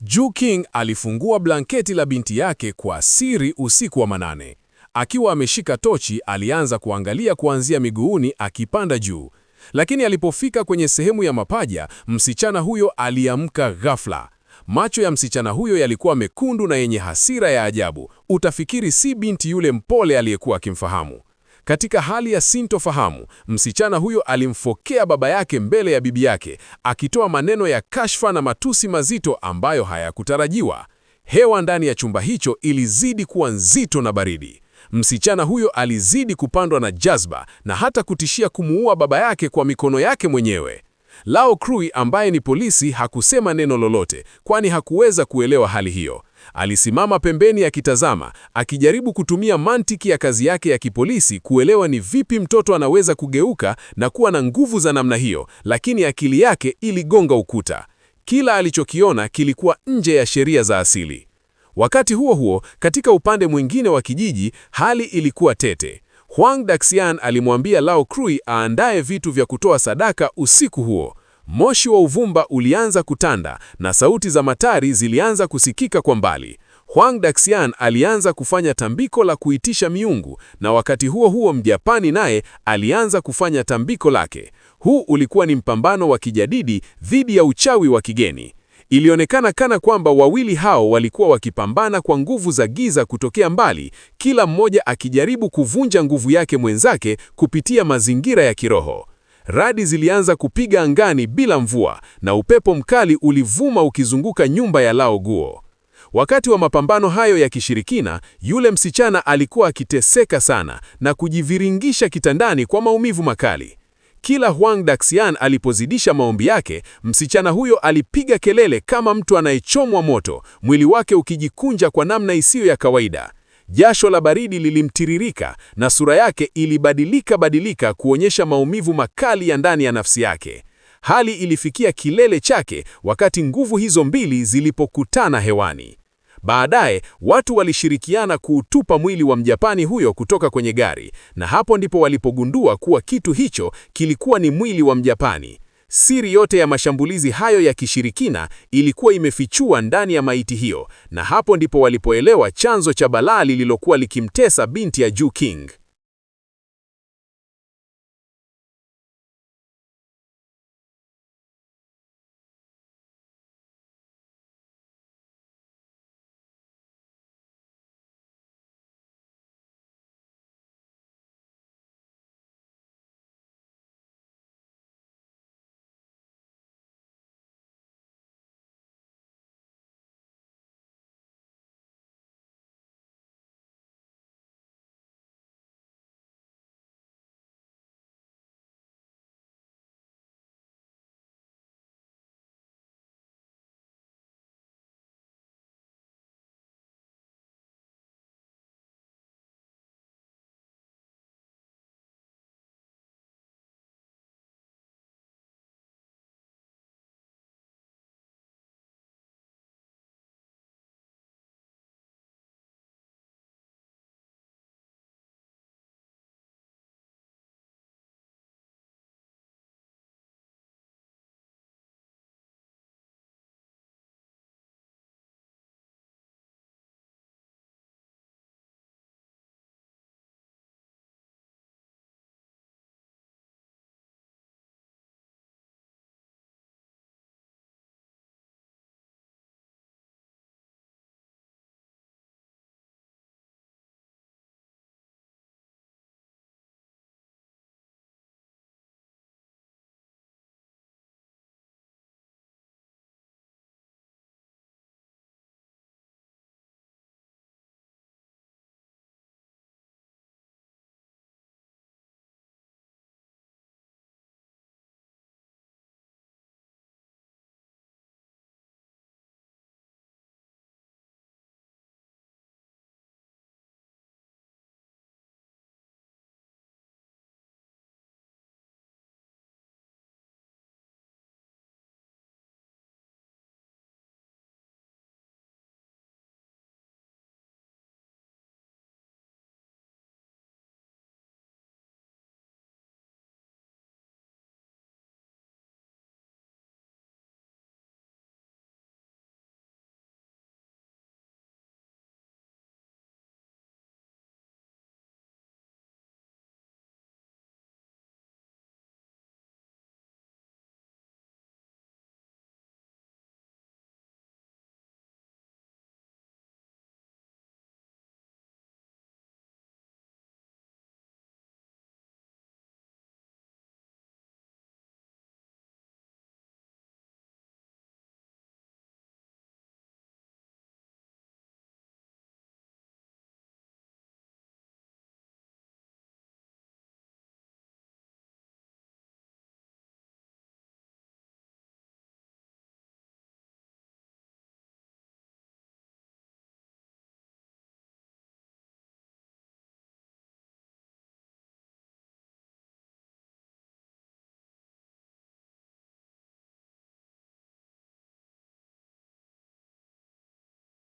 Ju King alifungua blanketi la binti yake kwa siri usiku wa manane. Akiwa ameshika tochi, alianza kuangalia kuanzia miguuni akipanda juu. Lakini alipofika kwenye sehemu ya mapaja, msichana huyo aliamka ghafla. Macho ya msichana huyo yalikuwa mekundu na yenye hasira ya ajabu. Utafikiri si binti yule mpole aliyekuwa akimfahamu. Katika hali ya sintofahamu, msichana huyo alimfokea baba yake mbele ya bibi yake, akitoa maneno ya kashfa na matusi mazito ambayo hayakutarajiwa. Hewa ndani ya chumba hicho ilizidi kuwa nzito na baridi. Msichana huyo alizidi kupandwa na jazba na hata kutishia kumuua baba yake kwa mikono yake mwenyewe. Lao Krui ambaye ni polisi hakusema neno lolote, kwani hakuweza kuelewa hali hiyo. Alisimama pembeni akitazama, akijaribu kutumia mantiki ya kazi yake ya kipolisi kuelewa ni vipi mtoto anaweza kugeuka na kuwa na nguvu za namna hiyo, lakini akili yake iligonga ukuta. Kila alichokiona kilikuwa nje ya sheria za asili. Wakati huo huo, katika upande mwingine wa kijiji, hali ilikuwa tete. Huang Daxian alimwambia Lao Krui aandae vitu vya kutoa sadaka usiku huo. Moshi wa uvumba ulianza kutanda na sauti za matari zilianza kusikika kwa mbali. Huang Daxian alianza kufanya tambiko la kuitisha miungu, na wakati huo huo Mjapani naye alianza kufanya tambiko lake. Huu ulikuwa ni mpambano wa kijadidi dhidi ya uchawi wa kigeni. Ilionekana kana kwamba wawili hao walikuwa wakipambana kwa nguvu za giza kutokea mbali, kila mmoja akijaribu kuvunja nguvu yake mwenzake kupitia mazingira ya kiroho. Radi zilianza kupiga angani bila mvua, na upepo mkali ulivuma ukizunguka nyumba ya Lao Guo. Wakati wa mapambano hayo ya kishirikina, yule msichana alikuwa akiteseka sana na kujiviringisha kitandani kwa maumivu makali. Kila Huang Daxian alipozidisha maombi yake, msichana huyo alipiga kelele kama mtu anayechomwa moto, mwili wake ukijikunja kwa namna isiyo ya kawaida. Jasho la baridi lilimtiririka na sura yake ilibadilika kuonyesha maumivu makali ya ndani ya nafsi yake. Hali ilifikia kilele chake wakati nguvu hizo mbili zilipokutana hewani. Baadaye, watu walishirikiana kuutupa mwili wa Mjapani huyo kutoka kwenye gari, na hapo ndipo walipogundua kuwa kitu hicho kilikuwa ni mwili wa Mjapani. Siri yote ya mashambulizi hayo ya kishirikina ilikuwa imefichua ndani ya maiti hiyo, na hapo ndipo walipoelewa chanzo cha balaa lililokuwa likimtesa binti ya Ju King.